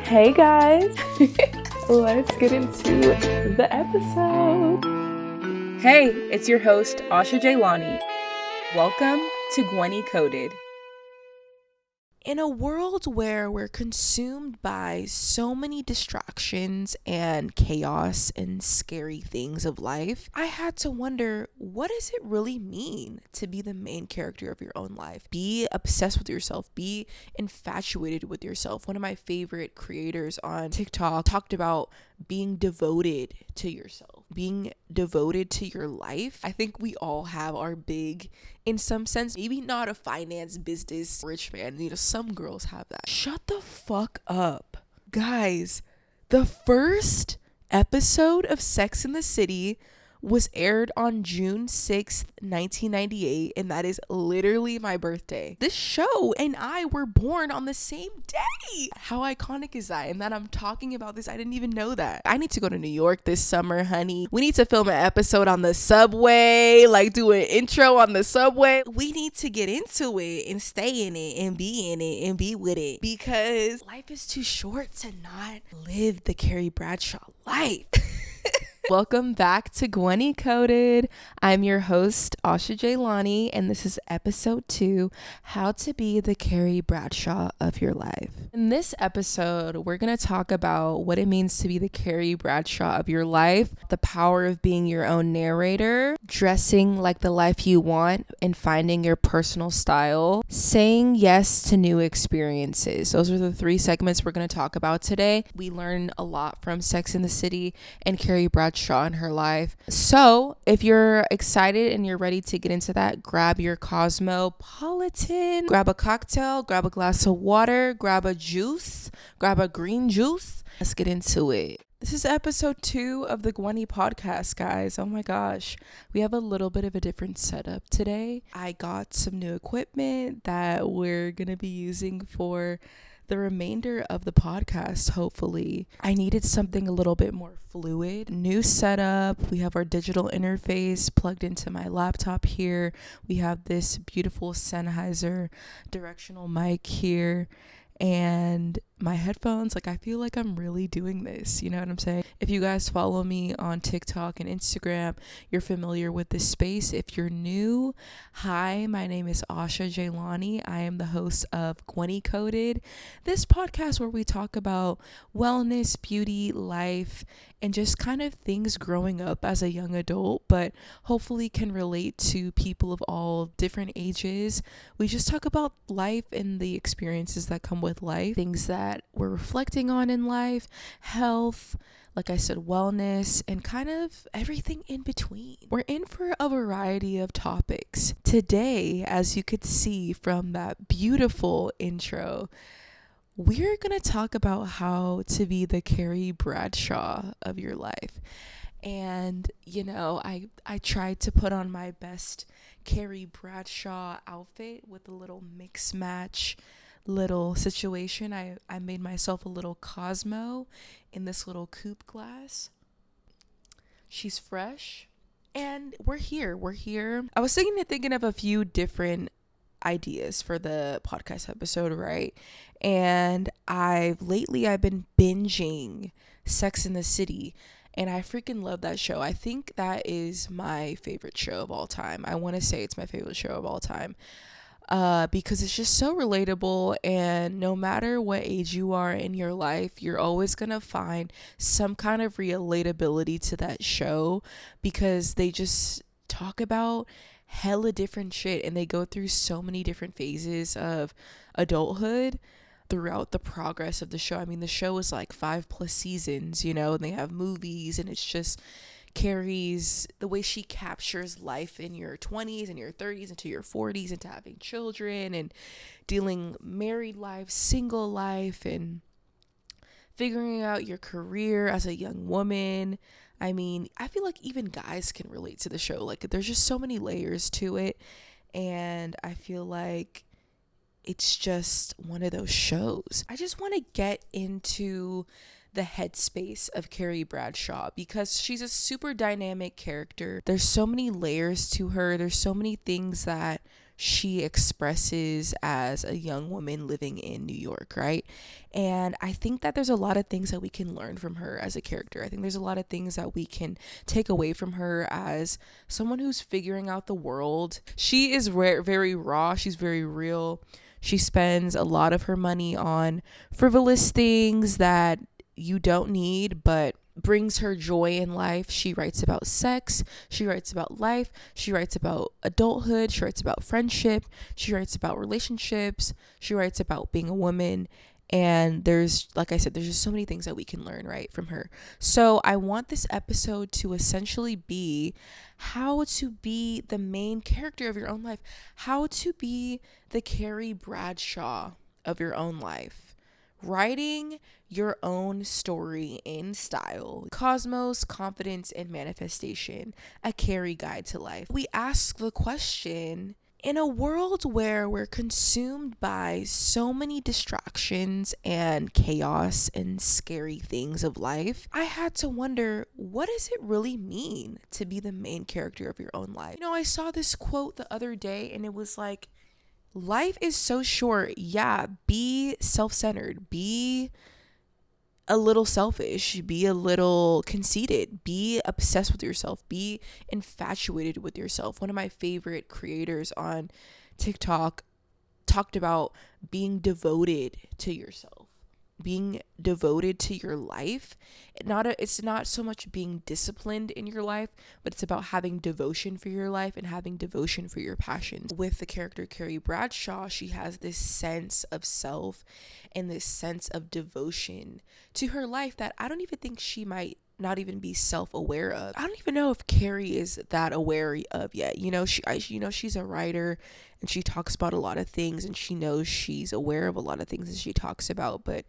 Hey guys, let's get into the episode. Hey, it's your host, Asha Jailani. Welcome to Gwenny Coded. In a world where we're consumed by so many distractions and chaos and scary things of life, I had to wonder, what does it really mean to be the main character of your own life? Be obsessed with yourself, be infatuated with yourself. One of my favorite creators on TikTok talked about being devoted to yourself, being devoted to your life. I think we all have our big, in some sense, maybe not a finance, business, rich man. Some girls have that. Shut the fuck up. Guys, the first episode of Sex and the City was aired on June 6th, 1998, and that is literally my birthday. This show and I were born on the same day. How iconic is that? And that I'm talking about this, I didn't even know that. I need to go to New York this summer, honey. We need to film an episode on the subway, like do an intro on the subway. We need to get into it and stay in it and be with it, because life is too short to not live the Carrie Bradshaw life. Welcome back to Gwenny Coded. I'm your host, Asha Jailani, and this is episode 2, How to Be the Carrie Bradshaw of Your Life. In this episode, we're going to talk about what it means to be the Carrie Bradshaw of your life, the power of being your own narrator, dressing like the life you want and finding your personal style, saying yes to new experiences. Those are the 3 segments we're going to talk about today. We learn a lot from Sex and the City and Carrie Bradshaw in her life. So if you're excited and you're ready to get into that, grab your Cosmopolitan, grab a cocktail, grab a glass of water, grab a juice, grab a green juice. Let's get into it. This is episode 2 of the Gwenny podcast, guys. Oh my gosh. We have a little bit of a different setup today. I got some new equipment that we're going to be using for the remainder of the podcast, hopefully. I needed something a little bit more fluid. New setup. We have our digital interface plugged into my laptop here. We have this beautiful Sennheiser directional mic here. And my headphones, like, I feel like I'm really doing this, you know what I'm saying? If you guys follow me on TikTok and Instagram, you're familiar with this space. If you're new, hi, my name is Asha Jailani. I am the host of Gwenny Coded, this podcast where we talk about wellness, beauty, life, and just kind of things growing up as a young adult, but hopefully can relate to people of all different ages. We just talk about life and the experiences that come with life, things that we're reflecting on in life, health, like I said, wellness, and kind of everything in between. We're in for a variety of topics. Today, as you could see from that beautiful intro, we're going to talk about how to be the Carrie Bradshaw of your life. And, you know, I tried to put on my best Carrie Bradshaw outfit with a little mix match little situation. I made myself a little Cosmo in this little coupe glass. She's fresh. And we're here. I was thinking of a few different ideas for the podcast episode, right? And I've been binging Sex and the City, and I freaking love that show. I think that is my favorite show of all time. I want to say it's my favorite show of all time. Because it's just so relatable, and no matter what age you are in your life, you're always gonna find some kind of relatability to that show, because they just talk about hella different shit and they go through so many different phases of adulthood throughout the progress of the show. I mean, the show is like 5+ seasons, you know, and they have movies, and it's just Carrie's, the way she captures life in your 20s and your 30s into your 40s, into having children and dealing married life, single life, and figuring out your career as a young woman. I mean, I feel like even guys can relate to the show. Like, there's just so many layers to it, and I feel like it's just one of those shows. I just want to get into the headspace of Carrie Bradshaw, because she's a super dynamic character. There's so many layers to her. There's so many things that she expresses as a young woman living in New York, right? And I think that there's a lot of things that we can learn from her as a character. I think there's a lot of things that we can take away from her as someone who's figuring out the world. She is very raw, she's very real. She spends a lot of her money on frivolous things that you don't need, but brings her joy in life. She writes about sex, she writes about life, she writes about adulthood, she writes about friendship, she writes about relationships, she writes about being a woman. And there's, like I said, there's just so many things that we can learn, right, from her. So I want this episode to essentially be how to be the main character of your own life, how to be the Carrie Bradshaw of your own life, writing your own story in style. Cosmos, confidence, and manifestation, a Carrie guide to life. We ask the question, in a world where we're consumed by so many distractions and chaos and scary things of life, I had to wonder, what does it really mean to be the main character of your own life? I saw this quote the other day and it was like, life is so short. Yeah, be self-centered, be a little selfish, be a little conceited, be obsessed with yourself, be infatuated with yourself. One of my favorite creators on TikTok talked about being devoted to yourself, being devoted to your life. It's not so much being disciplined in your life, but it's about having devotion for your life and having devotion for your passions. With the character Carrie Bradshaw, she has this sense of self and this sense of devotion to her life that I don't even think she might not even be self-aware of. I don't even know if Carrie is that aware of yet. She's a writer and she talks about a lot of things and she knows she's aware of a lot of things that she talks about, but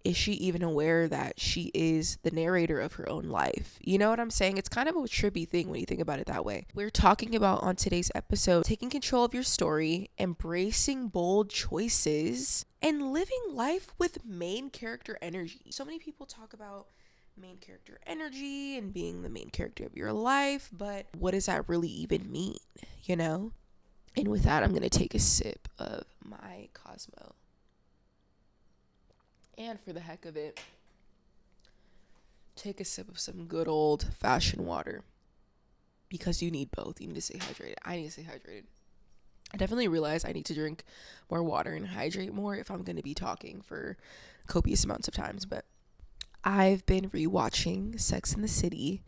is she even aware that she is the narrator of her own life? You know what I'm saying? It's kind of a trippy thing when you think about it that way. We're talking about on today's episode, taking control of your story, embracing bold choices, and living life with main character energy. So many people talk about main character energy and being the main character of your life, but what does that really even mean, And with that, I'm going to take a sip of my Cosmo. And for the heck of it, take a sip of some good old fashioned water. Because you need both. You need to stay hydrated. I need to stay hydrated. I definitely realize I need to drink more water and hydrate more if I'm going to be talking for copious amounts of times. But I've been rewatching Sex and the City.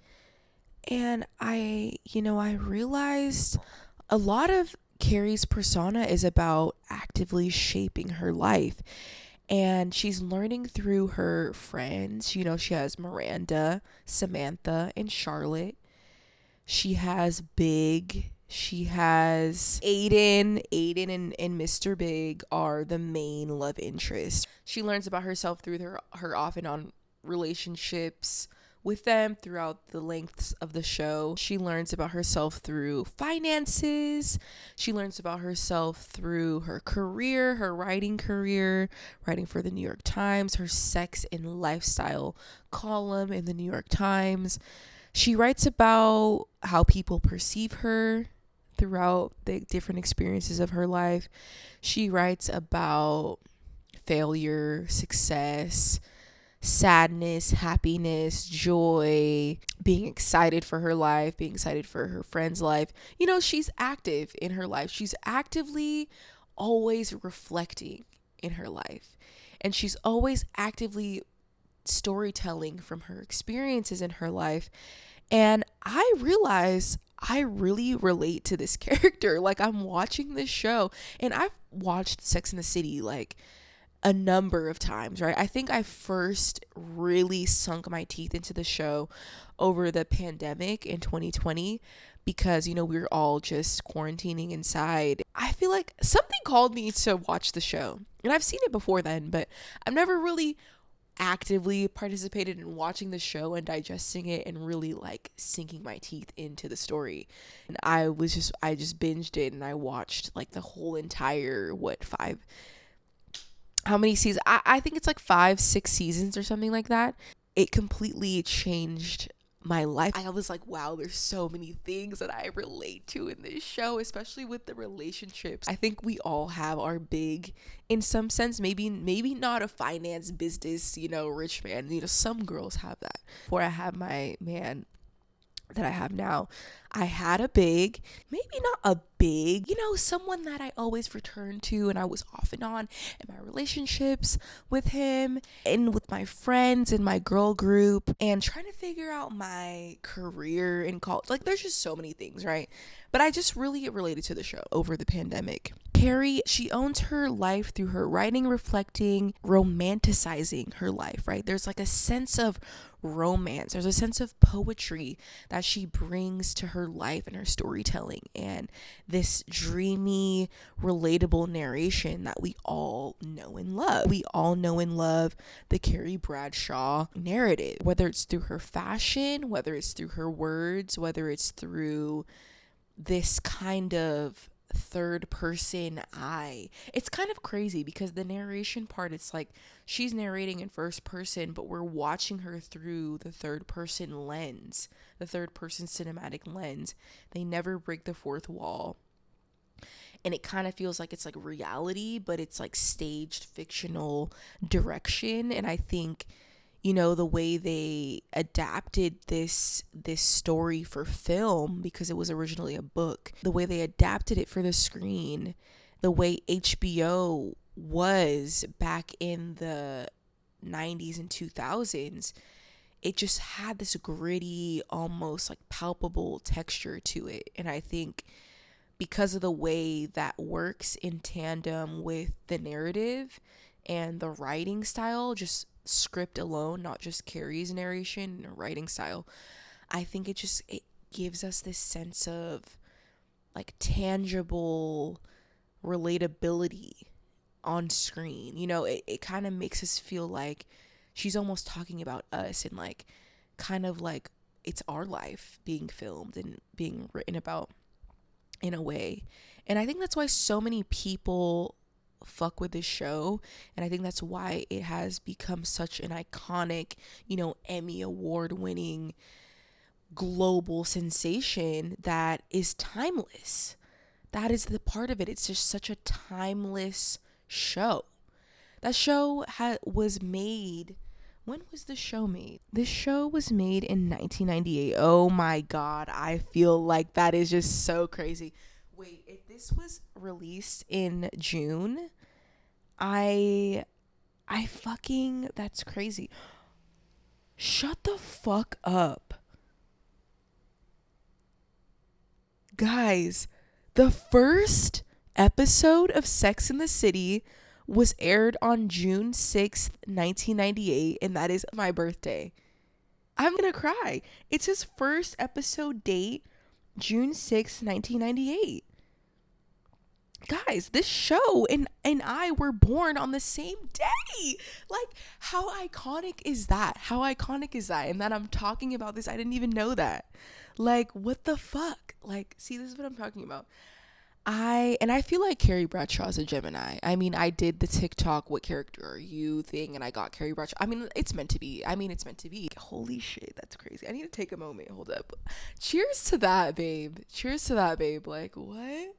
And I realized a lot of Carrie's persona is about actively shaping her life. And she's learning through her friends. She has Miranda, Samantha, and Charlotte. She has Big. She has Aiden. Aiden and Mr. Big are the main love interest. She learns about herself through her off and on relationships with them throughout the lengths of the show. She learns about herself through finances. She learns about herself through her career, her writing career, writing for the New York Times, her sex and lifestyle column in the New York Times. She writes about how people perceive her throughout the different experiences of her life. She writes about failure, success, sadness, happiness, joy, being excited for her life, being excited for her friend's life. She's active in her life. She's actively always reflecting in her life. And she's always actively storytelling from her experiences in her life. And I realize I really relate to this character. Like, I'm watching this show and I've watched Sex and the City like a number of times, right? I think I first really sunk my teeth into the show over the pandemic in 2020 because, we were all just quarantining inside. I feel like something called me to watch the show. And I've seen it before then, but I've never really actively participated in watching the show and digesting it and really like sinking my teeth into the story. And I just binged it and I watched like the whole entire how many seasons? I think it's like 5-6 seasons or something like that. It completely changed my life. I was like, wow, there's so many things that I relate to in this show, especially with the relationships. I think we all have our big, in some sense, maybe not a finance business, rich man. Some girls have that. Before I have my man that I have now, I had a big, maybe not a big, someone that I always return to, and I was off and on in my relationships with him and with my friends in my girl group, and trying to figure out my career in college. Like, there's just so many things, right? But I just really related to the show over the pandemic. Carrie, she owns her life through her writing, reflecting, romanticizing her life, right? There's like a sense of romance. There's a sense of poetry that she brings to her life and her storytelling, and this dreamy, relatable narration that we all know and love. We all know and love the Carrie Bradshaw narrative, whether it's through her fashion, whether it's through her words, whether it's through this kind of third person eye. It's kind of crazy because the narration part, it's like she's narrating in first person, but we're watching her through the third person lens, the third person cinematic lens. They never break the fourth wall. And it kind of feels like it's like reality, but it's like staged fictional direction. And I think, the way they adapted this story for film, because it was originally a book, the way they adapted it for the screen, the way HBO was back in the 90s and 2000s, it just had this gritty, almost like palpable texture to it. And I think because of the way that works in tandem with the narrative and the writing style, just script alone, not just Carrie's narration and writing style, I think it gives us this sense of like tangible relatability on screen. It kind of makes us feel like she's almost talking about us, and like kind of like it's our life being filmed and being written about in a way. And I think that's why so many people fuck with this show, and I think that's why it has become such an iconic, Emmy award winning global sensation that is timeless. That is the part of it. It's just such a timeless show. That show was made. When was the show made? This show was made in 1998. Oh my God. I feel like that is just so crazy. Wait, if this was released in June, I fucking, that's crazy. Shut the fuck up. Guys, the first episode of Sex and the City was aired on June 6th, 1998, and that is my birthday. I'm gonna cry. It's his first episode date, June 6th, 1998. Guys, this show and I were born on the same day. Like, how iconic is that? How iconic is that? And that I'm talking about this, I didn't even know that. Like, what the fuck? Like, see, this is what I'm talking about. I feel like Carrie Bradshaw is a Gemini. I mean, I did the TikTok "what character are you" thing, and I got Carrie Bradshaw. I mean, it's meant to be. Holy shit, that's crazy. I need to take a moment. Hold up. Cheers to that, babe. Like, what?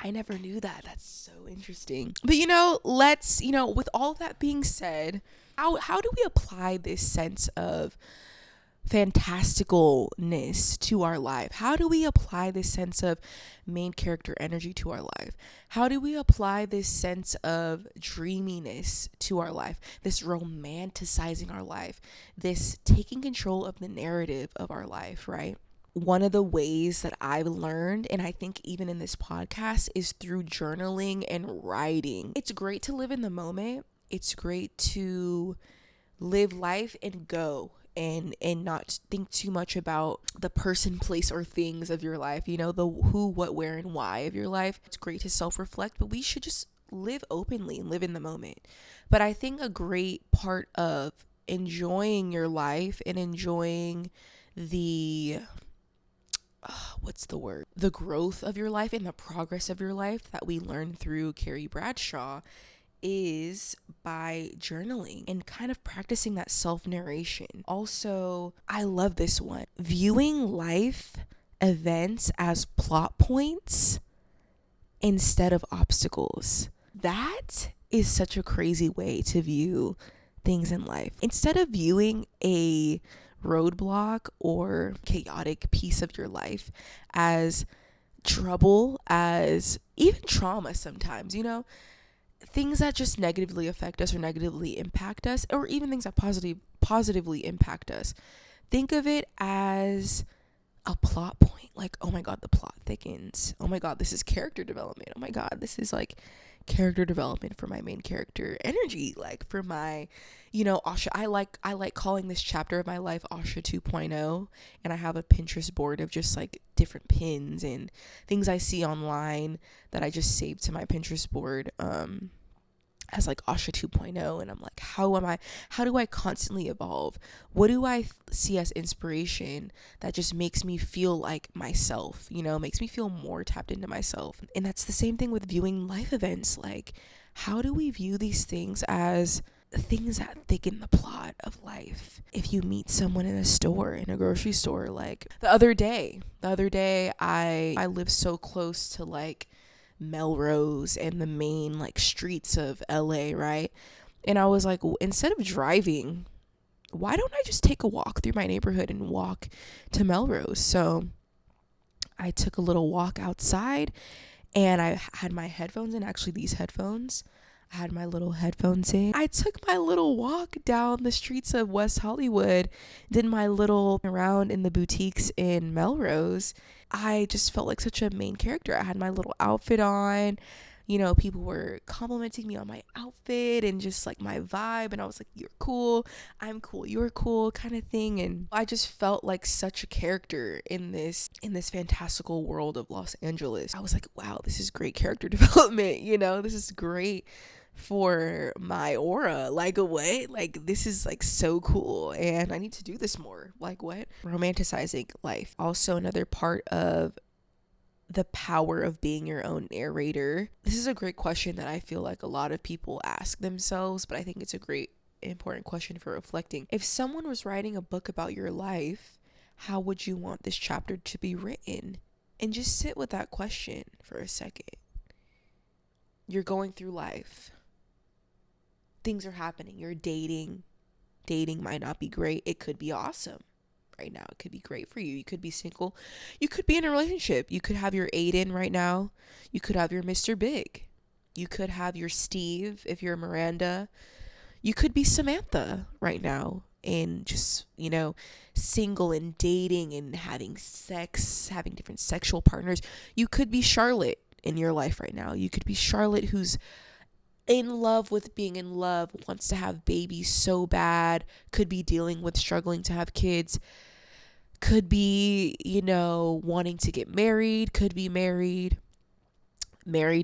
I never knew that. That's so interesting. But let's, with all that being said, how do we apply this sense of fantasticalness to our life? How do we apply this sense of main character energy to our life? How do we apply this sense of dreaminess to our life? This romanticizing our life, this taking control of the narrative of our life, right? One of the ways that I've learned, and I think even in this podcast, is through journaling and writing. It's great to live in the moment. It's great to live life and go and not think too much about the person, place, or things of your life, the who, what, where, and why of your life. It's great to self-reflect, but we should just live openly and live in the moment. But I think a great part of enjoying your life and enjoying the the growth of your life and the progress of your life that we learn through Carrie Bradshaw is by journaling and kind of practicing that self-narration. Also, I love this one. Viewing life events as plot points instead of obstacles. That is such a crazy way to view things in life. Instead of viewing a roadblock or chaotic piece of your life as trouble, as even trauma sometimes, things that just negatively affect us or negatively impact us, or even things that positively impact us. Think of it as a plot point. Like, oh my God, the plot thickens. Oh my God, this is character development. Oh my God, this is like character development for my main character. Energy, like for my, Asha. I like calling this chapter of my life Asha 2.0, and I have a Pinterest board of just like different pins and things I see online that I just saved to my Pinterest board. As like Asha 2.0, and I'm like, how do I constantly evolve? What do I see as inspiration that just makes me feel like myself, makes me feel more tapped into myself? And that's the same thing with viewing life events. Like, how do we view these things as things that thicken the plot of life? If you meet someone in a grocery store, like the other day I live so close to like Melrose and the main like streets of LA, right? And I was like, instead of driving, why don't I just take a walk through my neighborhood and walk to Melrose? So I took a little walk outside, and I had my headphones in, actually these headphones. I had my little headphones in. I took my little walk down the streets of West Hollywood, did my little around in the boutiques in Melrose. I just felt like such a main character. I had my little outfit on. People were complimenting me on my outfit and just like my vibe. And I was like, you're cool, I'm cool, you're cool kind of thing. And I just felt like such a character in this fantastical world of Los Angeles. I was like, wow, this is great character development. This is great for my aura. Like, what? Like, this is like so cool, and I need to do this more. Like, what? Romanticizing life. Also, another part of the power of being your own narrator. This is a great question that I feel like a lot of people ask themselves, but I think it's a great important question for reflecting. If someone was writing a book about your life, how would you want this chapter to be written? And just sit with that question for a second. You're going through life. Things are happening. You're dating. Dating might not be great. It could be awesome right now. It could be great for you. You could be single. You could be in a relationship. You could have your Aiden right now. You could have your Mr. Big. You could have your Steve if you're Miranda. You could be Samantha right now and just, single and dating and having sex, having different sexual partners. You could be Charlotte in your life right now. You could be Charlotte who's in love with being in love, wants to have babies so bad, could be dealing with struggling to have kids, could be, wanting to get married, could be married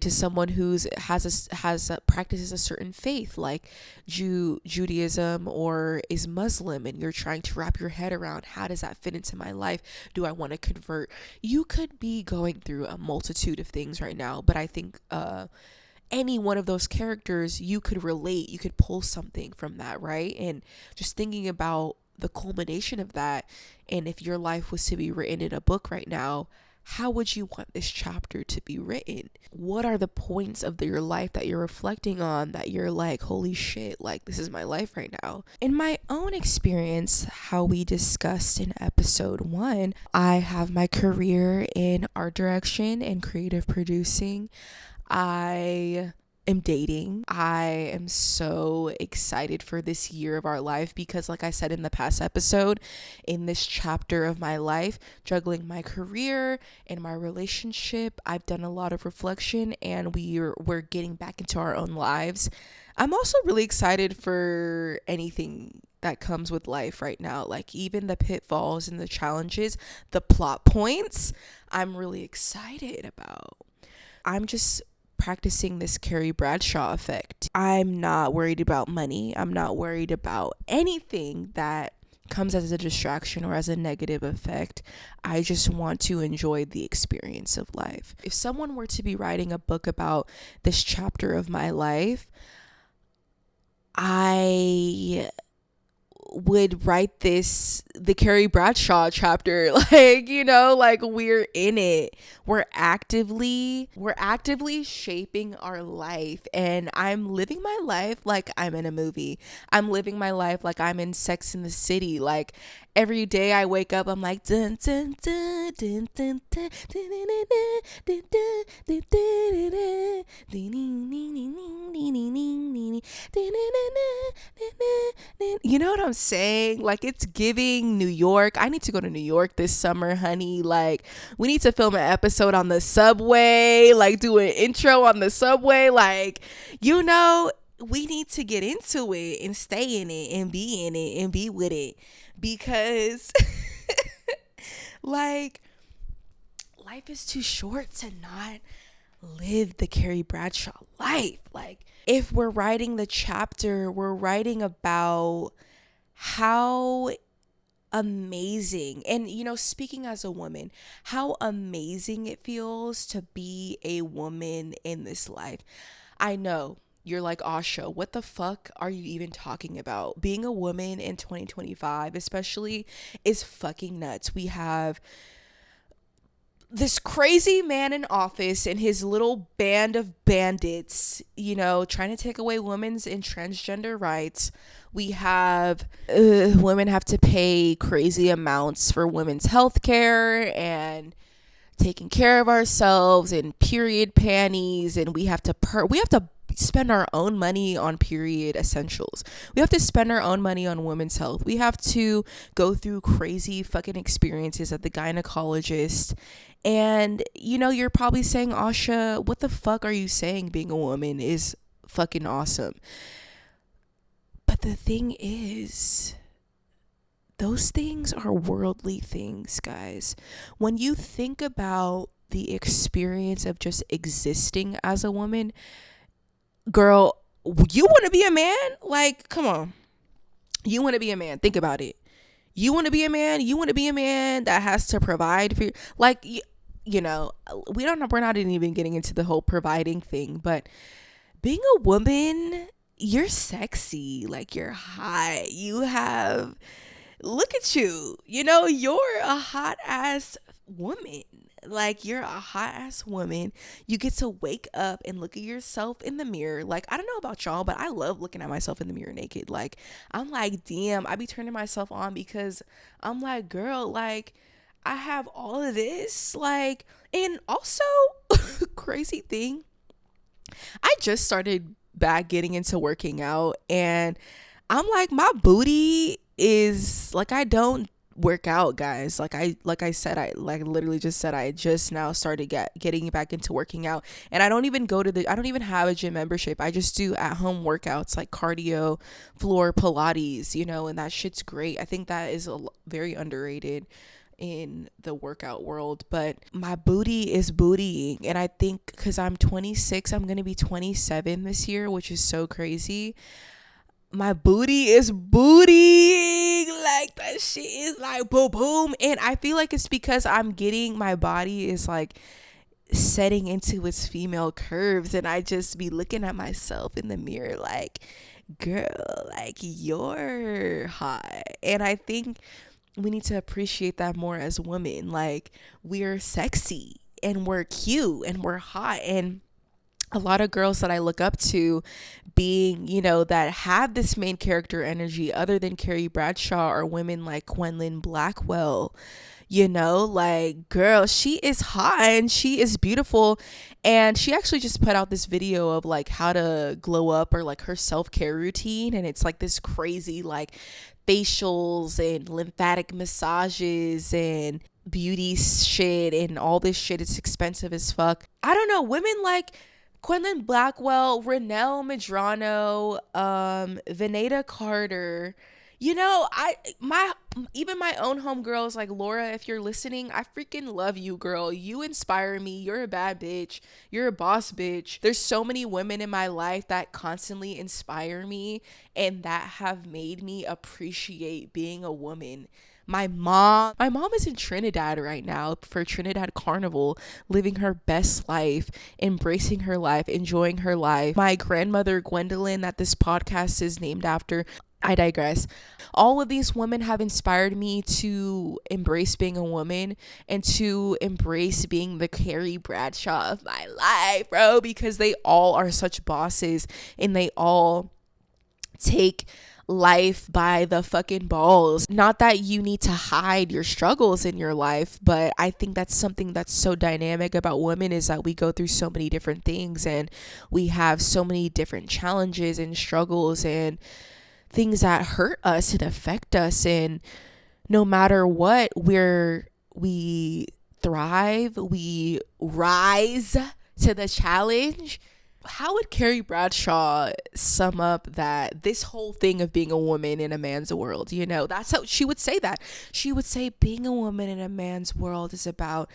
to someone who's practices a certain faith like Judaism or is Muslim, and you're trying to wrap your head around, how does that fit into my life? Do I want to convert? You could be going through a multitude of things right now, but I think any one of those characters, you could relate, you could pull something from that, right? And just thinking about the culmination of that, and if your life was to be written in a book right now, how would you want this chapter to be written? What are the points of your life that you're reflecting on that you're like, holy shit, like this is my life right now? In my own experience, how we discussed in episode 1, I have my career in art direction and creative producing. I am dating. I am so excited for this year of our life because, like I said in the past episode, in this chapter of my life, juggling my career and my relationship, I've done a lot of reflection, and we're getting back into our own lives. I'm also really excited for anything that comes with life right now, like even the pitfalls and the challenges, the plot points, I'm really excited about. I'm just practicing this Carrie Bradshaw effect. I'm not worried about money. I'm not worried about anything that comes as a distraction or as a negative effect. I just want to enjoy the experience of life. If someone were to be writing a book about this chapter of my life, I would write the Carrie Bradshaw chapter. Like, like we're in it. We're actively shaping our life, and I'm living my life like I'm in a movie. I'm living my life like I'm in Sex in the City. Like every day I wake up, I'm like dun dun dun dun dun dun dun dun dun dun dun. You know what I'm saying? Like it's giving New York. I need to go to New York this summer, honey. Like we need to film an episode on the subway, like do an intro on the subway. Like, we need to get into it and stay in it and be in it and be with it, because like life is too short to not live the Carrie Bradshaw life. Like if we're writing the chapter, we're writing about how amazing, and speaking as a woman, how amazing it feels to be a woman in this life. I know you're like, Asha, what the fuck are you even talking about? Being a woman in 2025 especially is fucking nuts. We have this crazy man in office and his little band of bandits, trying to take away women's and transgender rights. We have women have to pay crazy amounts for women's health care and taking care of ourselves, and period panties, and we have to spend our own money on period essentials. We have to spend our own money on women's health. We have to go through crazy fucking experiences at the gynecologist. And you're probably saying, Asha, what the fuck are you saying? Being a woman is fucking awesome. But the thing is, those things are worldly things, guys. When you think about the experience of just existing as a woman, girl, you want to be a man? Like, come on. You want to be a man. Think about it. You want to be a man? You want to be a man that has to provide for you? Like, we're not even getting into the whole providing thing, but being a woman, you're sexy. Like, you're hot. Look at you. You're a hot ass woman. Like, you're a hot ass woman. You get to wake up and look at yourself in the mirror. Like, I don't know about y'all, but I love looking at myself in the mirror naked. Like, I'm like, damn, I be turning myself on, because I'm like, girl, like, I have all of this. Like, and also, crazy thing, I just started back getting into working out, and I'm like, my booty is like, I don't work out, guys. Like I said, I literally just said, I just now started getting back into working out, and I don't even I don't even have a gym membership. I just do at home workouts like cardio, floor Pilates, and that shit's great. I think that is very underrated in the workout world. But my booty is bootying, and I think because I'm 26, I'm gonna be 27 this year, which is so crazy. My booty is bootying. Like, that shit is like boom boom. And I feel like it's because my body is like setting into its female curves, and I just be looking at myself in the mirror like, girl, like, you're hot. And I think we need to appreciate that more as women. Like, we're sexy and we're cute and we're hot. And a lot of girls that I look up to being, that have this main character energy other than Carrie Bradshaw, are women like Quenlin Blackwell. Like, girl, she is hot and she is beautiful. And she actually just put out this video of like how to glow up, or like her self-care routine. And it's like this crazy like facials and lymphatic massages and beauty shit and all this shit. It's expensive as fuck. I don't know. Women like Quenlin Blackwell, Renelle Medrano, Veneda Carter, even my own homegirls, like Laura, if you're listening, I freaking love you, girl. You inspire me. You're a bad bitch. You're a boss bitch. There's so many women in my life that constantly inspire me and that have made me appreciate being a woman My mom is in Trinidad right now for Trinidad Carnival, living her best life, embracing her life, enjoying her life. My grandmother Gwendolyn, that this podcast is named after, I digress. All of these women have inspired me to embrace being a woman and to embrace being the Carrie Bradshaw of my life, bro, because they all are such bosses and they all take life by the fucking balls. Not that you need to hide your struggles in your life, but I think that's something that's so dynamic about women, is that we go through so many different things and we have so many different challenges and struggles and things that hurt us and affect us, and no matter what, we thrive, we rise to the challenge. How would Carrie Bradshaw sum up that this whole thing of being a woman in a man's world? You know, that's how she would say that. She would say being a woman in a man's world is about,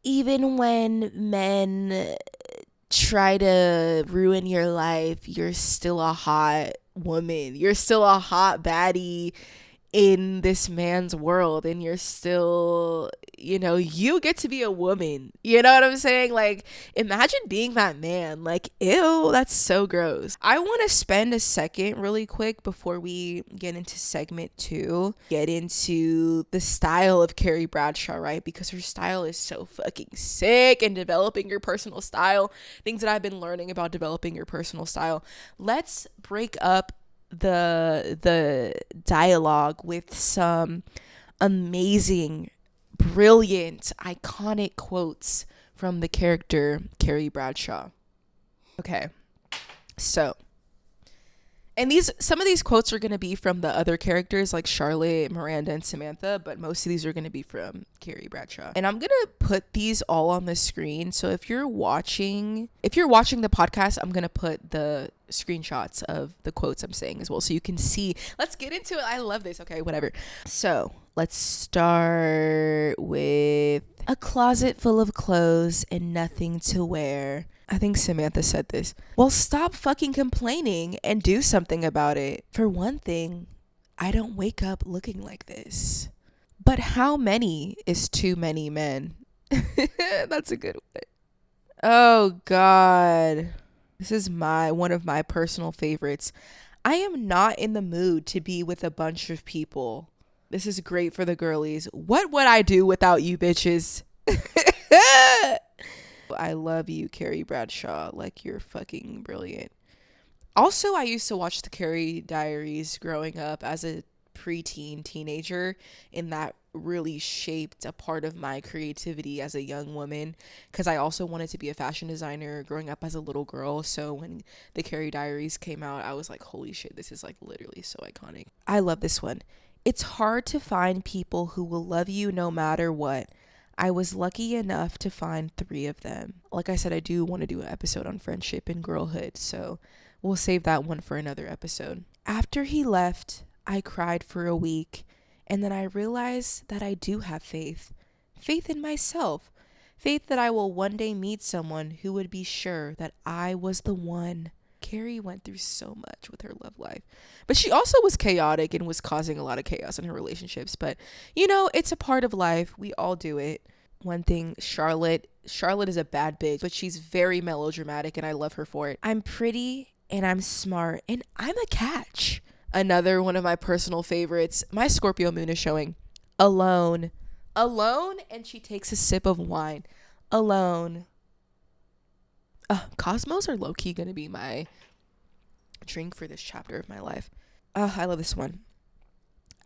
even when men try to ruin your life, you're still a hot woman. You're still a hot baddie in this man's world, and you're still, you get to be a woman. You know what I'm saying? Like, imagine being that man. Like, ew, that's so gross. I want to spend a second really quick before we get into segment 2, get into the style of Carrie Bradshaw, right? Because her style is so fucking sick, and developing your personal style, things that I've been learning about developing your personal style. Let's break up the dialogue with some amazing, brilliant, iconic quotes from the character Carrie Bradshaw. Okay, so, and some of these quotes are going to be from the other characters like Charlotte, Miranda, and Samantha, but most of these are going to be from Carrie Bradshaw. And I'm going to put these all on the screen. So if you're watching the podcast, I'm going to put the screenshots of the quotes I'm saying as well, so you can see. Let's get into it. I love this. Okay, whatever. So let's start with a closet full of clothes and nothing to wear. I think Samantha said this. Well, stop fucking complaining and do something about it. For one thing, I don't wake up looking like this. But how many is too many men? That's a good one. Oh God. This is one of my personal favorites. I am not in the mood to be with a bunch of people. This is great for the girlies. What would I do without you bitches? I love you, Carrie Bradshaw. Like, you're fucking brilliant. Also, I used to watch the Carrie Diaries growing up as a preteen teenager, and that really shaped a part of my creativity as a young woman, because I also wanted to be a fashion designer growing up as a little girl. So when the Carrie Diaries came out, I was like, holy shit, this is like literally so iconic. I love this one. It's hard to find people who will love you no matter what. I was lucky enough to find 3 of them. Like I said, I do want to do an episode on friendship and girlhood, so we'll save that one for another episode. After he left, I cried for a week, and then I realized that I do have faith. Faith in myself. Faith that I will one day meet someone who would be sure that I was the one. Carrie went through so much with her love life, but she also was chaotic and was causing a lot of chaos in her relationships. But it's a part of life. We all do it. One thing, Charlotte is a bad bitch, but she's very melodramatic, and I love her for it. I'm pretty and I'm smart and I'm a catch. Another one of my personal favorites. My Scorpio moon is showing. Alone, and she takes a sip of wine. Alone. Cosmos are low-key gonna be my drink for this chapter of my life. I love this one.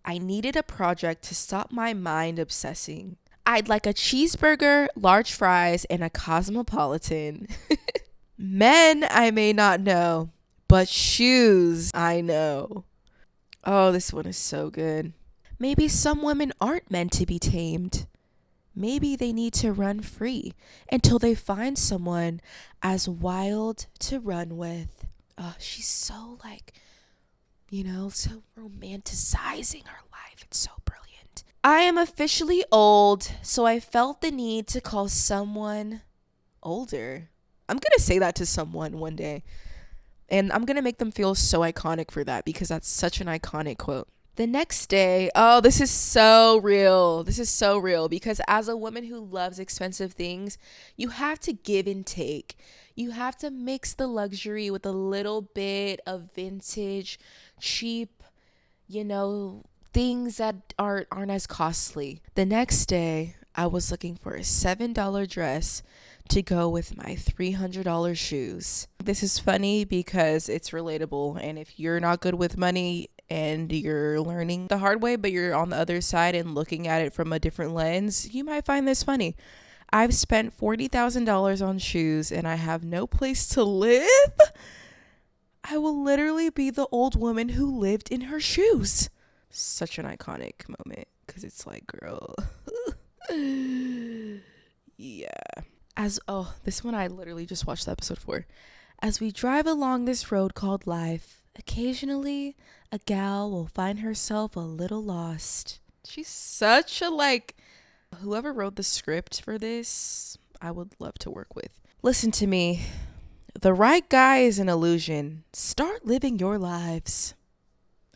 I needed a project to stop my mind obsessing. I'd like a cheeseburger, large fries, and a cosmopolitan. Men I may not know, but shoes I know. Oh, this one is so good. Maybe some women aren't meant to be tamed. Maybe they need to run free until they find someone as wild to run with. She's so so romanticizing her life. It's so brilliant. I am officially old, so I felt the need to call someone older. I'm going to say that to someone one day, and I'm going to make them feel so iconic for that, because that's such an iconic quote. The next day, oh, this is so real. This is so real because as a woman who loves expensive things, you have to give and take. You have to mix the luxury with a little bit of vintage, cheap, things that aren't as costly. The next day, I was looking for a $7 dress to go with my $300 shoes. This is funny because it's relatable, and if you're not good with money and you're learning the hard way, but you're on the other side and looking at it from a different lens, you might find this funny. I've spent $40,000 on shoes and I have no place to live. I will literally be the old woman who lived in her shoes. Such an iconic moment because it's like, girl. Yeah. This one I literally just watched the episode for. As we drive along this road called life, occasionally a gal will find herself a little lost. She's such a whoever wrote the script for this, I would love to work with. Listen to me. The right guy is an illusion. Start living your lives.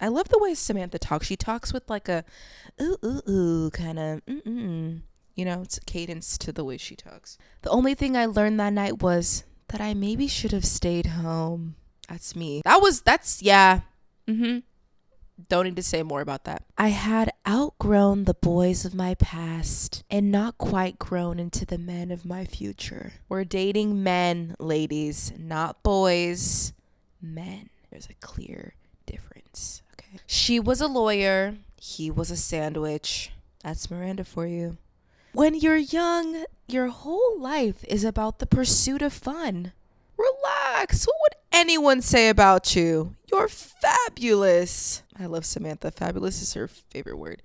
I love the way Samantha talks. She talks with like a ooh kind of it's a cadence to the way she talks. The only thing I learned that night was that I maybe should have stayed home. That's me. Yeah. Don't need to say more about that. I had outgrown the boys of my past and not quite grown into the men of my future. We're dating men, ladies, not boys. Men. There's a clear difference. Okay. She was a lawyer. He was a sandwich. That's Miranda for you. When you're young, your whole life is about the pursuit of fun. Relax. What would anyone say about you? You're fabulous. I love Samantha. Fabulous is her favorite word.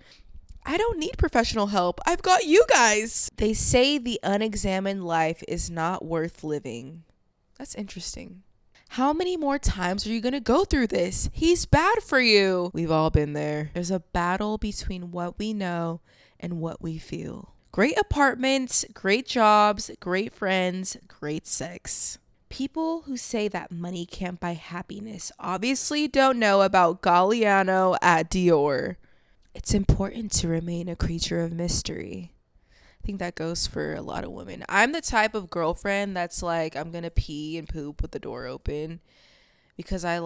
I don't need professional help. I've got you guys. They say the unexamined life is not worth living. That's interesting. How many more times are you going to go through this? He's bad for you. We've all been there. There's a battle between what we know and what we feel. Great apartments, great jobs, great friends, great sex. People who say that money can't buy happiness obviously don't know about Galliano at Dior. It's important to remain a creature of mystery. I think that goes for a lot of women. I'm the type of girlfriend that's like, I'm going to pee and poop with the door open because I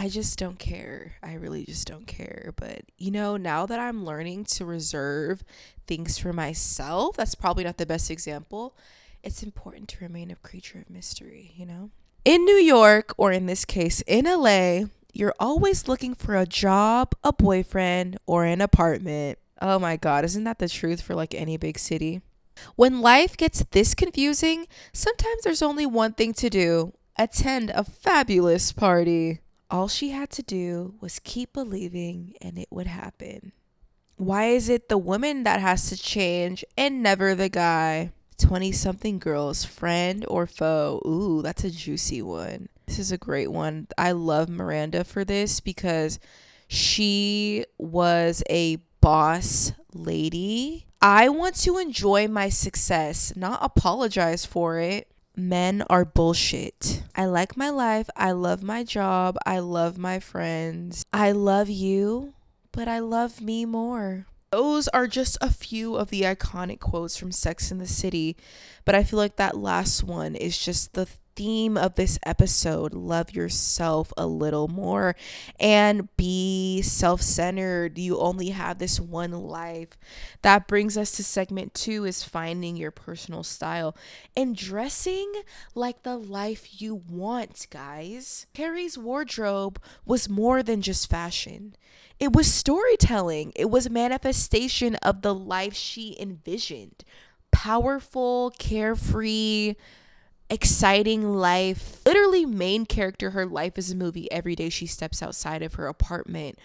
just don't care. I really just don't care. But, now that I'm learning to reserve things for myself, that's probably not the best example. It's important to remain a creature of mystery, In New York, or in this case, in LA, you're always looking for a job, a boyfriend, or an apartment. Oh my God, isn't that the truth for any big city? When life gets this confusing, sometimes there's only one thing to do. Attend a fabulous party. All she had to do was keep believing and it would happen. Why is it the woman that has to change and never the guy? 20-something girls, friend or foe? Ooh, that's a juicy one. This is a great one. I love Miranda for this because she was a boss lady. I want to enjoy my success, not apologize for it. Men are bullshit. I like my life. I love my job. I love my friends. I love you, but I love me more. Those are just a few of the iconic quotes from Sex and the City, but I feel like that last one is just the theme of this episode. Love yourself a little more and be self-centered. You only have this one life. That brings us to segment 2, is finding your personal style and dressing like the life you want, guys. Carrie's wardrobe was more than just fashion. It was storytelling. It was manifestation of the life she envisioned. Powerful, carefree, exciting life. Literally main character, her life is a movie. Every day she steps outside of her apartment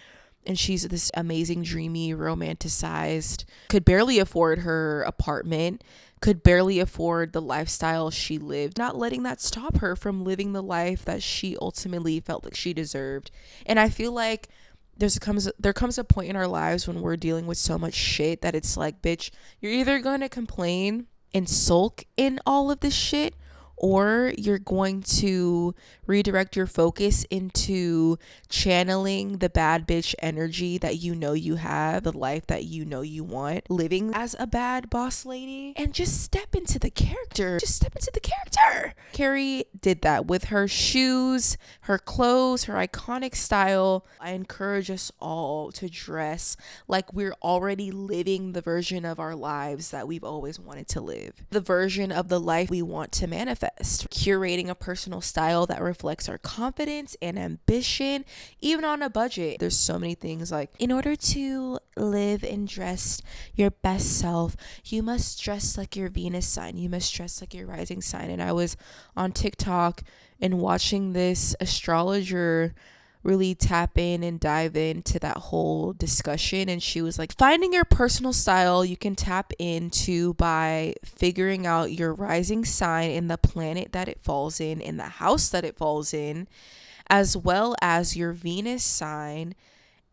and she's this amazing, dreamy, romanticized, could barely afford her apartment, could barely afford the lifestyle she lived, not letting that stop her from living the life that she ultimately felt like she deserved. And I feel like there comes a point in our lives when we're dealing with so much shit that it's like, bitch, you're either going to complain and sulk in all of this shit, or you're going to redirect your focus into channeling the bad bitch energy that you know you have, the life that you know you want, living as a bad boss lady, and just step into the character. Just step into the character. Carrie did that with her shoes, her clothes, her iconic style. I encourage us all to dress like we're already living the version of our lives that we've always wanted to live, the version of the life we want to manifest. Curating a personal style that reflects our confidence and ambition, even on a budget. There's so many things like, in order to live and dress your best self, you must dress like your Venus sign, you must dress like your rising sign. And I was on TikTok and watching this astrologer really tap in and dive into that whole discussion, and she was like, finding your personal style you can tap into by figuring out your rising sign and the planet that it falls in the house that it falls in, as well as your Venus sign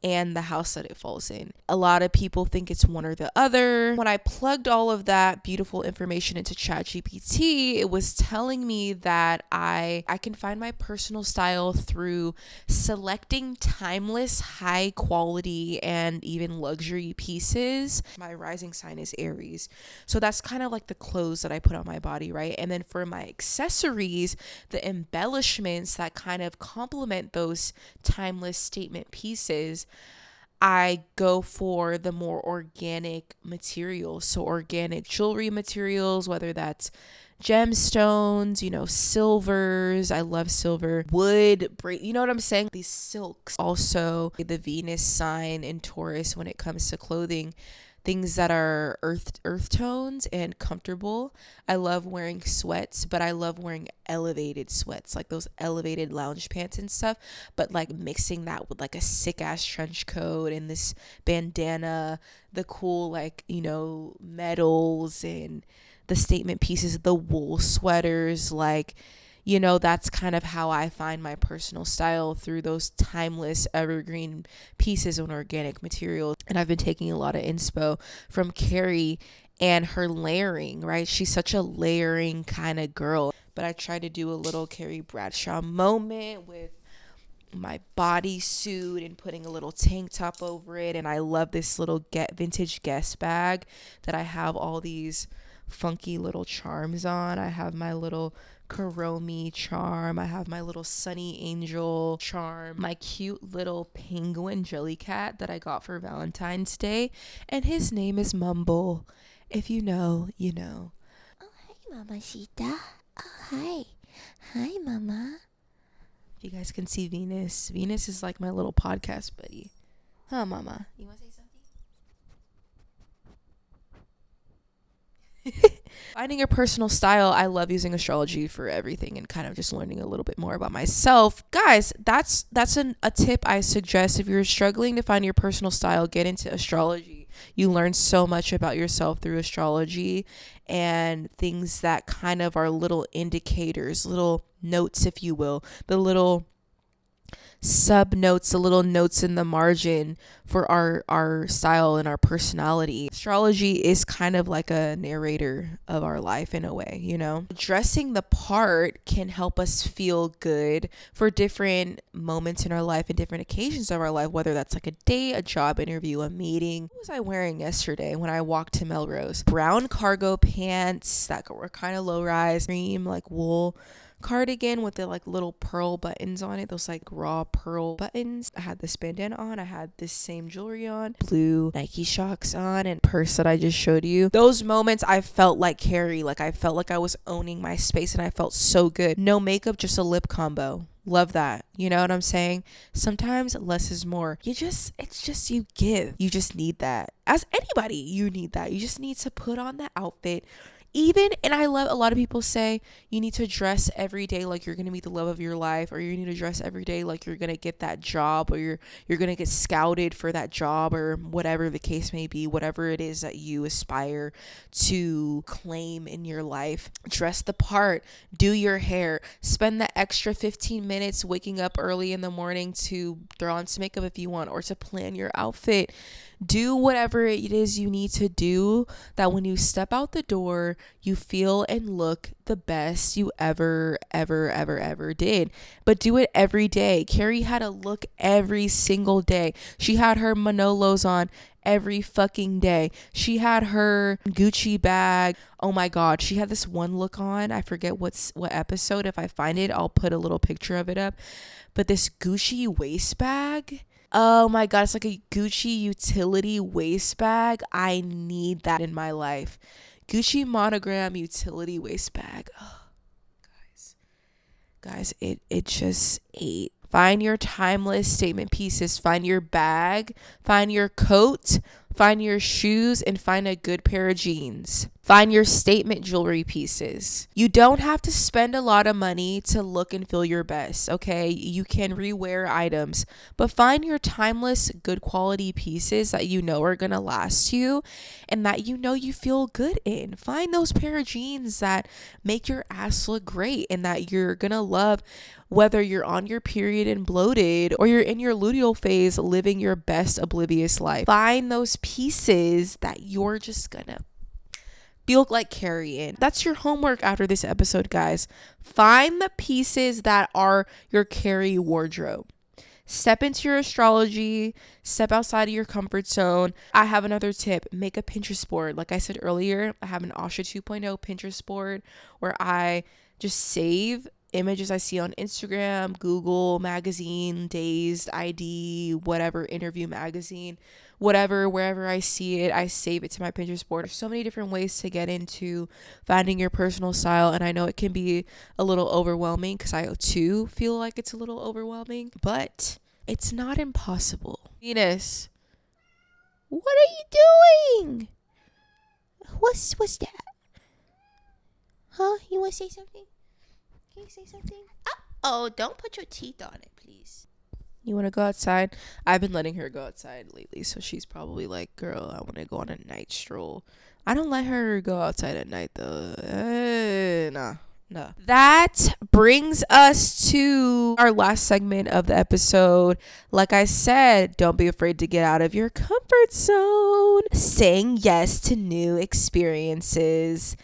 and the house that it falls in. A lot of people think it's one or the other. When I plugged all of that beautiful information into ChatGPT, it was telling me that I can find my personal style through selecting timeless, high quality, and even luxury pieces. My rising sign is Aries. So that's kind of like the clothes that I put on my body, right? And then for my accessories, the embellishments that kind of complement those timeless statement pieces, I go for the more organic materials. So organic jewelry materials, whether that's gemstones, silvers. I love silver. Wood, you know what I'm saying? These silks. Also, the Venus sign in Taurus when it comes to clothing. Things that are earth tones and comfortable. I love wearing sweats, but I love wearing elevated sweats, like those elevated lounge pants and stuff, but like mixing that with like a sick ass trench coat and this bandana, the cool metals and the statement pieces, the wool sweaters, that's kind of how I find my personal style, through those timeless evergreen pieces of organic materials. And I've been taking a lot of inspo from Carrie and her layering, right? She's such a layering kind of girl. But I try to do a little Carrie Bradshaw moment with my bodysuit and putting a little tank top over it. And I love this little vintage Guess bag that I have all these funky little charms on. I have my little Kuromi charm. I have my little Sunny Angel charm. My cute little penguin jellycat that I got for Valentine's Day. And his name is Mumble. If you know, you know. Oh, hi, Mamacita. Oh, hi. Hi, Mama. If you guys can see Venus. Venus is like my little podcast buddy. Huh, Mama? You want to say something? Finding your personal style. I love using astrology for everything and kind of just learning a little bit more about myself. Guys, that's a tip I suggest. If you're struggling to find your personal style, get into astrology. You learn so much about yourself through astrology and things that kind of are little indicators, little notes, if you will, the little sub notes, the little notes in the margin for our style and our personality. Astrology is kind of like a narrator of our life in a way, Dressing the part can help us feel good for different moments in our life and different occasions of our life, whether that's like a date, a job interview, a meeting. What was I wearing yesterday when I walked to Melrose? Brown cargo pants that were kind of low rise, cream like wool cardigan with the like little pearl buttons on it, those like raw pearl buttons. I had this bandana on, I had this same jewelry on, blue Nike Shocks on, and purse that I just showed you. Those moments I felt like Carrie, like I felt like I was owning my space and I felt so good. No makeup, just a lip combo. Love that. You know what I'm saying? Sometimes less is more. You just give. You just need that. As anybody, you need that. You just need to put on that outfit. And I love, a lot of people say you need to dress every day like you're going to meet the love of your life, or you need to dress every day like you're going to get that job, or you're going to get scouted for that job, or whatever the case may be, whatever it is that you aspire to claim in your life. Dress the part, do your hair, spend the extra 15 minutes waking up early in the morning to throw on some makeup if you want, or to plan your outfit. Do whatever it is you need to do, that when you step out the door, you feel and look the best you ever did. But do it every day. Carrie had a look every single day. She had her Manolos on every fucking day. She had her Gucci bag. Oh my God. She had this one look on. I forget what episode. If I find it, I'll put a little picture of it up. But this Gucci waist bag. Oh my God. It's like a Gucci utility waist bag. I need that in my life. Gucci monogram utility waist bag. Oh, guys, it just ate. Find your timeless statement pieces. Find your bag. Find your coat. Find your shoes, and find a good pair of jeans. Find your statement jewelry pieces. You don't have to spend a lot of money to look and feel your best, okay? You can rewear items, but find your timeless, good quality pieces that you know are going to last you and that you know you feel good in. Find those pair of jeans that make your ass look great and that you're going to love, whether you're on your period and bloated or you're in your luteal phase living your best oblivious life. Find those pieces that you're just gonna feel like Carrie in. That's your homework after this episode, guys. Find the pieces that are your Carrie wardrobe. Step into your astrology, step outside of your comfort zone. I have another tip. Make a Pinterest board. Like I said earlier, I have an Asha 2.0 Pinterest board where I just save images I see on Instagram, Google magazine, Dazed, ID, whatever, interview magazine, whatever, wherever I see it, I save it to my Pinterest board. There's so many different ways to get into finding your personal style, and I know it can be a little overwhelming because I too feel like it's a little overwhelming, but it's not impossible. Venus, what are you doing? What's that? Huh? You want to say something? Can you say something? Oh, don't put your teeth on it, please. You want to go outside? I've been letting her go outside lately, so she's probably like, girl, I want to go on a night stroll. I don't let her go outside at night, though. Nah. That brings us to our last segment of the episode. Like I said, don't be afraid to get out of your comfort zone. Saying yes to new experiences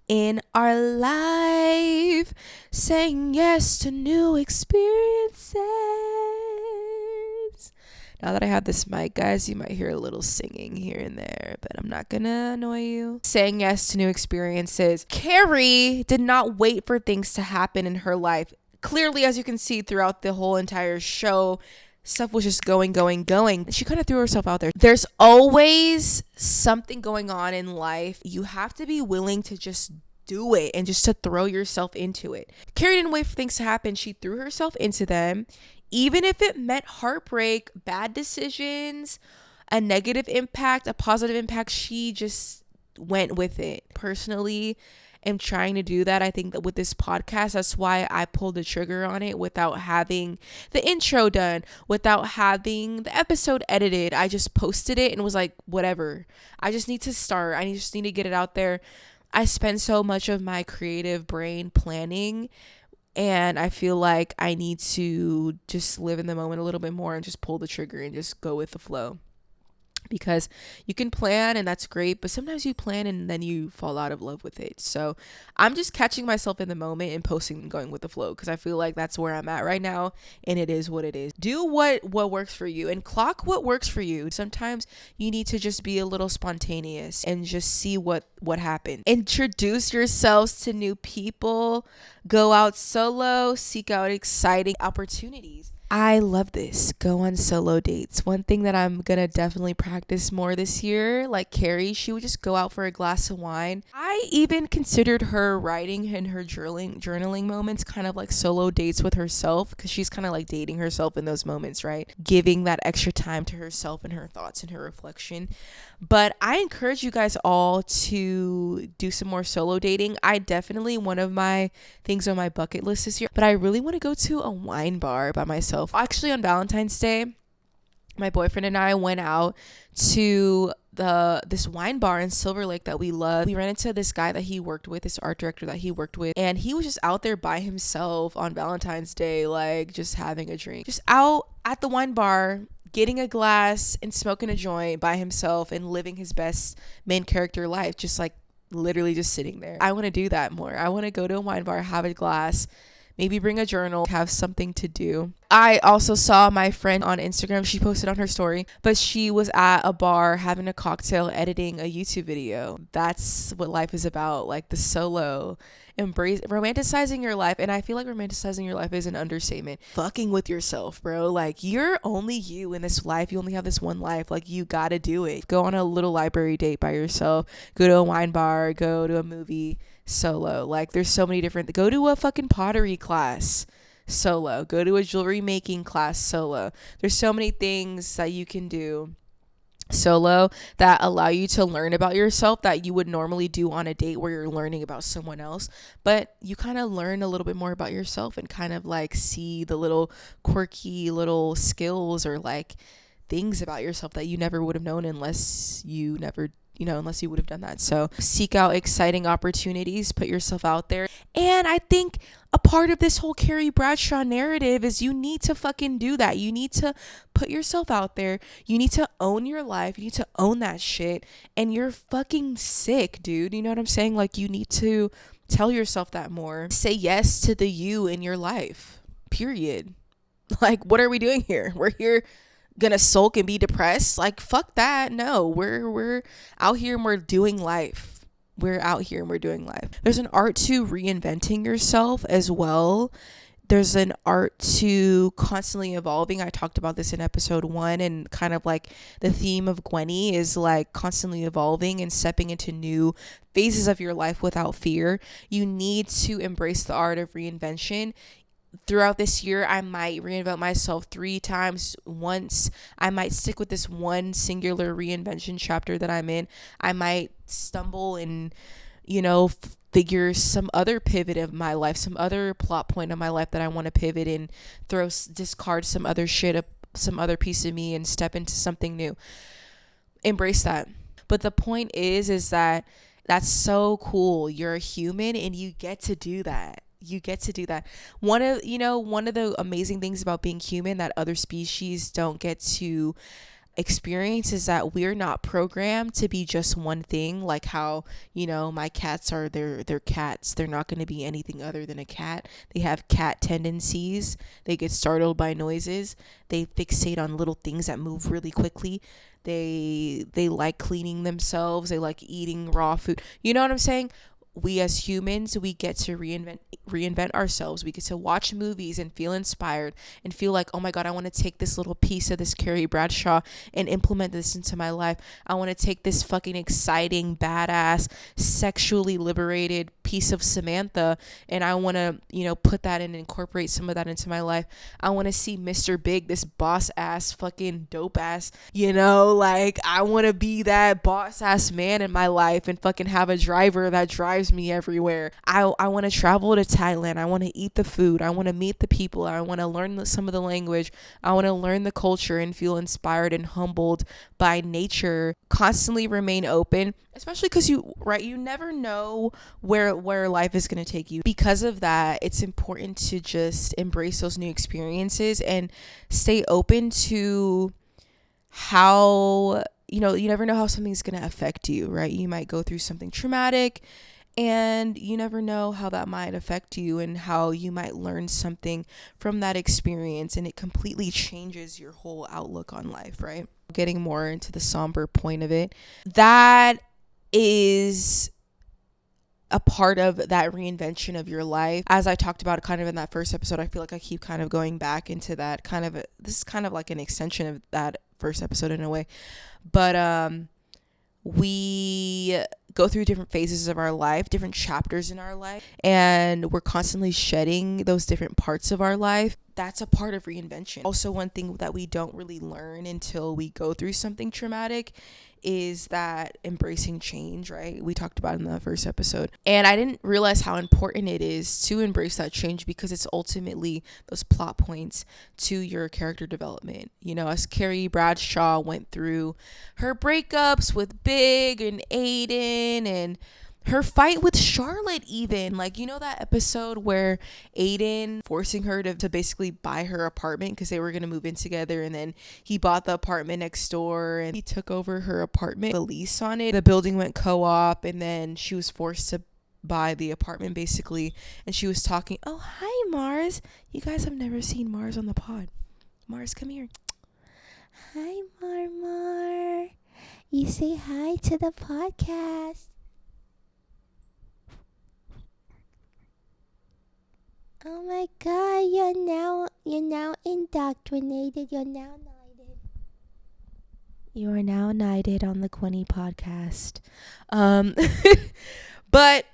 in our life. Saying yes to new experiences. Now that I have this mic, guys, you might hear a little singing here and there, but I'm not gonna annoy you. Saying yes to new experiences. Carrie did not wait for things to happen in her life. Clearly, as you can see throughout the whole entire show, stuff was just going. She kind of threw herself out there. There's always something going on in life. You have to be willing to just do it and just to throw yourself into it. Carrie didn't wait for things to happen. She threw herself into them. Even if it meant heartbreak, bad decisions, a negative impact, a positive impact, she just went with it. Personally, am trying to do that. I think that with this podcast, that's why I pulled the trigger on it without having the intro done, without having the episode edited. I just posted it and was like, whatever. I just need to start. I just need to get it out there. I spend so much of my creative brain planning, and I feel like I need to just live in the moment a little bit more and just pull the trigger and just go with the flow. Because you can plan and that's great, but sometimes you plan and then you fall out of love with it. So I'm just catching myself in the moment and posting and going with the flow because I feel like that's where I'm at right now, and it is what it is. Do what works for you and clock what works for you. Sometimes you need to just be a little spontaneous and just see what happens. Introduce yourselves to new people. Go out solo. Seek out exciting opportunities. I love this. Go on solo dates. One thing that I'm going to definitely practice more this year, like Carrie, she would just go out for a glass of wine. I even considered her writing and her journaling moments kind of like solo dates with herself because she's kind of like dating herself in those moments, right? Giving that extra time to herself and her thoughts and her reflection. But I encourage you guys all to do some more solo dating. One of my things on my bucket list this year, but I really want to go to a wine bar by myself. Actually, on Valentine's Day, my boyfriend and I went out to this wine bar in Silver Lake that we love. We ran into this guy that he worked with, this art director that he worked with, and he was just out there by himself on Valentine's Day, like just having a drink, just out at the wine bar, getting a glass and smoking a joint by himself and living his best main character life, just like literally just sitting there. I want to do that more. I want to go to a wine bar, have a glass, maybe bring a journal, have something to do. I also saw my friend on Instagram. She posted on her story, but she was at a bar having a cocktail, editing a YouTube video. That's what life is about, like the solo, embrace, romanticizing your life. And I feel like romanticizing your life is an understatement. Fucking with yourself, bro. Like, you're only you in this life. You only have this one life. Like, you gotta do it. Go on a little library date by yourself. Go to a wine bar. Go to a movie solo. Like, there's so many different, go to a fucking pottery class solo. Go to a jewelry making class solo. There's so many things that you can do solo that allow you to learn about yourself that you would normally do on a date where you're learning about someone else, but you kind of learn a little bit more about yourself and kind of like see the little quirky little skills or like things about yourself that you never would have known unless you would have done that. So seek out exciting opportunities, put yourself out there. And I think a part of this whole Carrie Bradshaw narrative is you need to fucking do that. You need to put yourself out there. You need to own your life. You need to own that shit. And you're fucking sick, dude. You know what I'm saying? Like, you need to tell yourself that more. Say yes to the you in your life. Period. Like, what are we doing here? We're here gonna sulk and be depressed? Like, fuck that. No, we're out here and we're doing life. We're out here and we're doing life. There's an art to reinventing yourself as well. There's an art to constantly evolving. I talked about this in episode 1, and kind of like the theme of Gwenny is like constantly evolving and stepping into new phases of your life without fear. You need to embrace the art of reinvention. Throughout this year, I might reinvent myself 3 times. Once I might stick with this one singular reinvention chapter that I'm in. I might stumble and, figure some other pivot of my life, some other plot point of my life that I want to pivot and discard some other shit, some other piece of me, and step into something new. Embrace that. But the point is that that's so cool. You're a human and you get to do that. You get to do that. One of the amazing things about being human that other species don't get to experience is that we're not programmed to be just one thing. Like how, my cats are, they're cats. They're not going to be anything other than a cat. They have cat tendencies. They get startled by noises. They fixate on little things that move really quickly. They like cleaning themselves. They like eating raw food. You know what I'm saying? We as humans, we get to reinvent ourselves. We get to watch movies and feel inspired and feel like, oh my God, I want to take this little piece of this Carrie Bradshaw and implement this into my life. I want to take this fucking exciting, badass, sexually liberated piece of Samantha, and I want to, put that in and incorporate some of that into my life. I want to see Mr. Big, this boss ass, fucking dope ass, like I want to be that boss ass man in my life and fucking have a driver that drives me everywhere. I want to travel to Thailand. I want to eat the food. I want to meet the people. I want to learn some of the language. I want to learn the culture and feel inspired and humbled by nature. Constantly remain open, especially because you never know where life is going to take you. Because of that, it's important to just embrace those new experiences and stay open to how, you never know how something's going to affect you, right? You might go through something traumatic, and you never know how that might affect you and how you might learn something from that experience, and it completely changes your whole outlook on life, right? Getting more into the somber point of it, that is a part of that reinvention of your life. As I talked about kind of in that first episode, I feel like I keep kind of going back into that this is kind of like an extension of that first episode in a way. But we go through different phases of our life, different chapters in our life, and we're constantly shedding those different parts of our life. That's a part of reinvention. Also, one thing that we don't really learn until we go through something traumatic is that embracing change, right? We talked about it in the first episode. And I didn't realize how important it is to embrace that change, because it's ultimately those plot points to your character development. As Carrie Bradshaw went through her breakups with Big and Aiden and her fight with Charlotte, even like, you know, that episode where Aiden forcing her to basically buy her apartment because they were going to move in together, and then he bought the apartment next door and he took over her apartment, the lease on it, the building went co-op, and then she was forced to buy the apartment basically. And she was talking, oh hi Mars, you guys have never seen Mars on the pod. Mars, come here. Hi, Mar. You say hi to the podcast. Oh my God! You're now indoctrinated. You're now knighted. You are now knighted on the Gwenny podcast. But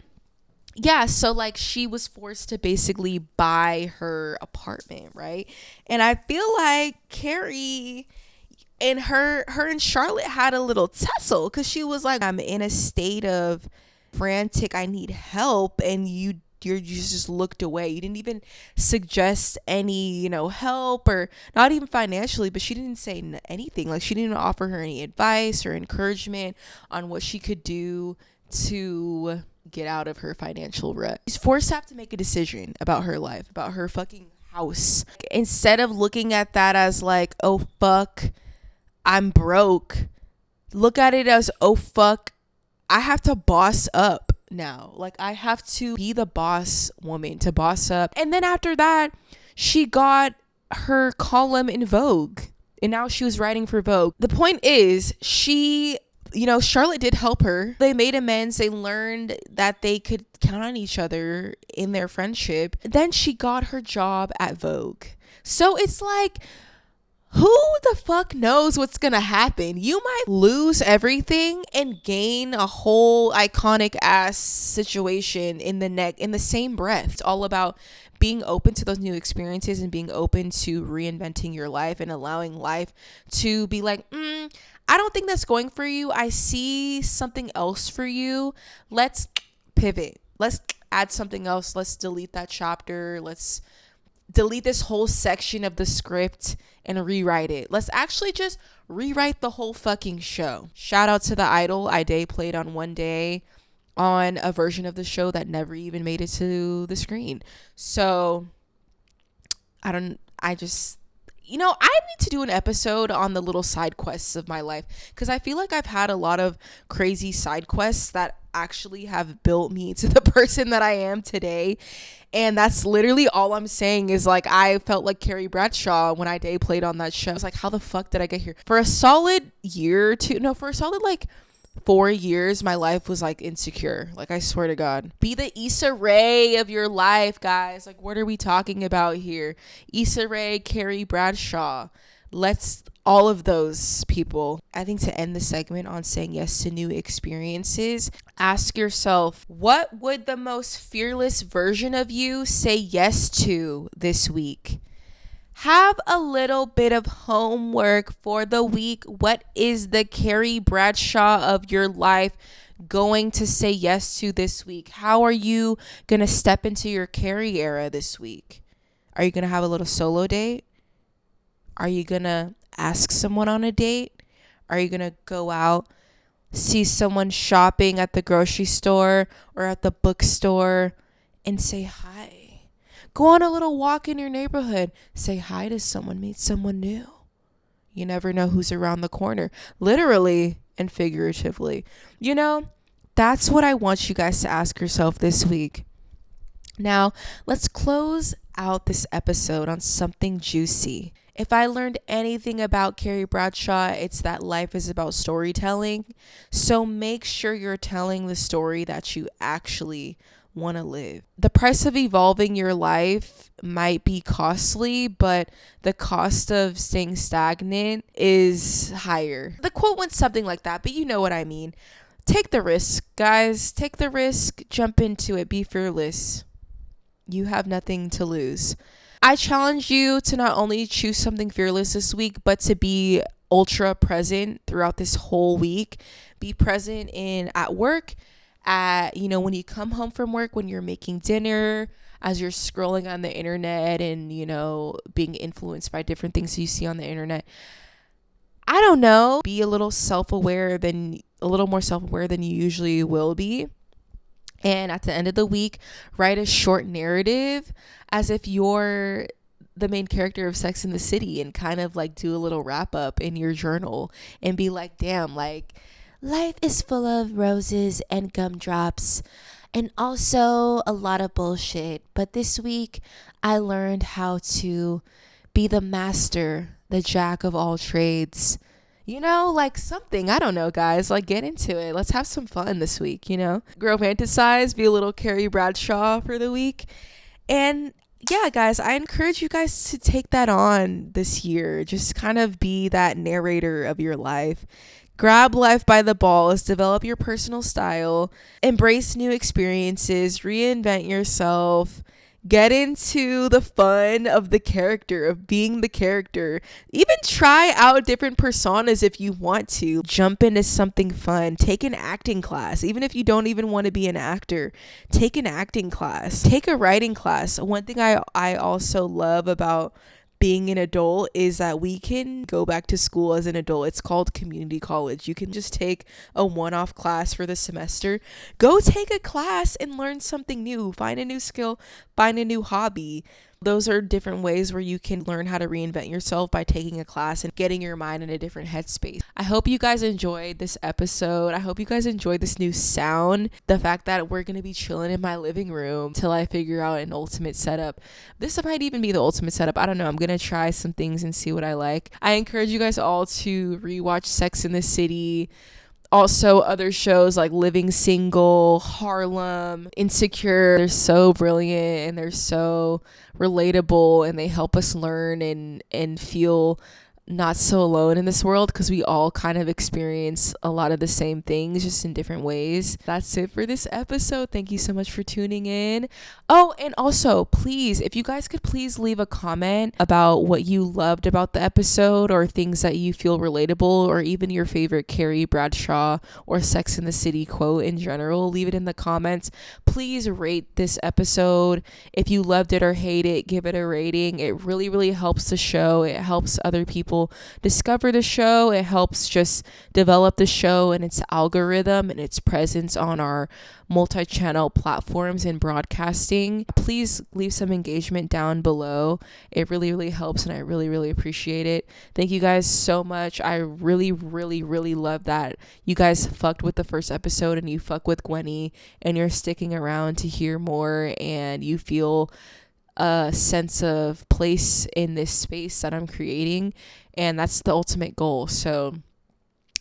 yeah, so like she was forced to basically buy her apartment, right? And I feel like Carrie and her and Charlotte had a little tussle because she was like, I'm in a state of frantic, I need help, and you just looked away. You didn't even suggest any, you know, help, or not even financially, but she didn't say anything. Like she didn't even offer her any advice or encouragement on what she could do to get out of her financial rut. She's forced to have to make a decision about her life, about her fucking house. Instead of looking at that as like, oh fuck, I'm broke, look at it as, oh fuck, I have to boss up now. Like I have to be the boss woman, to boss up. And then after that, she got her column in Vogue, and now she was writing for Vogue. The point is, she, you know, Charlotte did help her. They made amends. They learned that they could count on each other in their friendship. Then she got her job at Vogue. So it's like, who the fuck knows what's gonna happen? You might lose everything and gain a whole iconic ass situation in the same breath. It's all about being open to those new experiences and being open to reinventing your life and allowing life to be like, I don't think that's going for you. I see something else for you. Let's pivot. Let's add something else. Let's delete that chapter. Let's delete this whole section of the script and rewrite it. Let's actually just rewrite the whole fucking show. Shout out to The Idol. I day played on one day on a version of the show that never even made it to the screen. So I need to do an episode on the little side quests of my life, because I feel like I've had a lot of crazy side quests that actually have built me to the person that I am today. And that's literally all I'm saying is like, I felt like Carrie Bradshaw when I day played on that show. I was like, how the fuck did I get here? For a solid year or two, no, for a solid like 4 years, my life was like insecure. Like, I swear to God. Be the Issa Rae of your life, guys. Like, what are we talking about here? Issa Rae, Carrie Bradshaw. Let's all of those people. I think to end the segment on saying yes to new experiences, ask yourself, what would the most fearless version of you say yes to this week? Have a little bit of homework for the week. What is the Carrie Bradshaw of your life going to say yes to this week? How are you going to step into your Carrie era this week? Are you going to have a little solo date? Are you going to ask someone on a date? Are you going to go out, see someone shopping at the grocery store or at the bookstore and say hi? Go on a little walk in your neighborhood. Say hi to someone. Meet someone new. You never know who's around the corner, literally and figuratively. You know, that's what I want you guys to ask yourself this week. Now, let's close out this episode on something juicy. If I learned anything about Carrie Bradshaw, it's that life is about storytelling. So make sure you're telling the story that you actually want to live. The price of evolving your life might be costly, but the cost of staying stagnant is higher. The quote went something like that, but you know what I mean. Take the risk, guys. Take the risk. Jump into it. Be fearless. You have nothing to lose. I challenge you to not only choose something fearless this week, but to be ultra present throughout this whole week. Be present at work, when you come home from work, when you're making dinner, as you're scrolling on the internet and, being influenced by different things you see on the internet. I don't know. Be a little more self-aware than you usually will be. And at the end of the week, write a short narrative as if you're the main character of Sex in the City, and kind of like do a little wrap up in your journal and be like, damn, like Life is full of roses and gumdrops and also a lot of bullshit. But this week, I learned how to be the master, the jack of all trades. You know, like something, I don't know, guys, like get into it. Let's have some fun this week, you know? Romanticize, be a little Carrie Bradshaw for the week. And yeah, guys, I encourage you guys to take that on this year. Just kind of be that narrator of your life. Grab life by the balls, develop your personal style, embrace new experiences, reinvent yourself, get into the fun of the character, of being the character. Even try out different personas if you want to. Jump into something fun. Take an acting class. Even if you don't even want to be an actor, take an acting class. Take a writing class. One thing I also love about being an adult is that we can go back to school as an adult. It's called community college. You can just take a one-off class for the semester. Go take a class and learn something new. Find a new skill, find a new hobby. Those are different ways where you can learn how to reinvent yourself by taking a class and getting your mind in a different headspace. I hope you guys enjoyed this episode. I hope you guys enjoyed this new sound. The fact that we're going to be chilling in my living room till I figure out an ultimate setup. This might even be the ultimate setup. I don't know. I'm going to try some things and see what I like. I encourage you guys all to rewatch Sex in the City. Also, other shows like Living Single, Harlem, Insecure. They're so brilliant and they're so relatable, and they help us learn and feel not so alone in this world, because we all kind of experience a lot of the same things, just in different ways. That's it for this episode. Thank you so much for tuning in. Oh, and also, please, if you guys could please leave a comment about what you loved about the episode, or things that you feel relatable, or even your favorite Carrie Bradshaw or Sex in the City quote in general. Leave it in the comments. Please rate this episode. If you loved it or hate it, give it a rating. It really, really helps the show. It helps other people discover the show. It helps just develop the show and its algorithm and its presence on our multi-channel platforms and broadcasting. Please leave some engagement down below. It really, really helps, and I really, really appreciate it. Thank you guys so much. I really, really, really love that you guys fucked with the first episode and you fuck with Gwenny and you're sticking around to hear more, and you feel a sense of place in this space that I'm creating, and that's the ultimate goal. So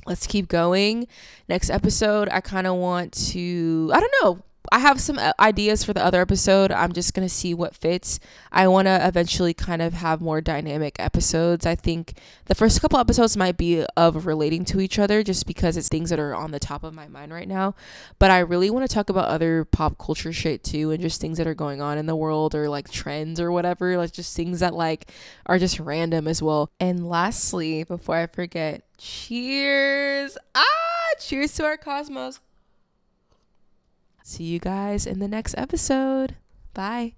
let's keep going. Next episode, I kind of want to, I don't know, I have some ideas for the other episode. I'm just going to see what fits. I want to eventually kind of have more dynamic episodes. I think the first couple episodes might be of relating to each other, just because it's things that are on the top of my mind right now. But I really want to talk about other pop culture shit too, and just things that are going on in the world, or like trends or whatever, like just things that like are just random as well. And lastly, before I forget, cheers. Cheers to our cosmos. See you guys in the next episode. Bye.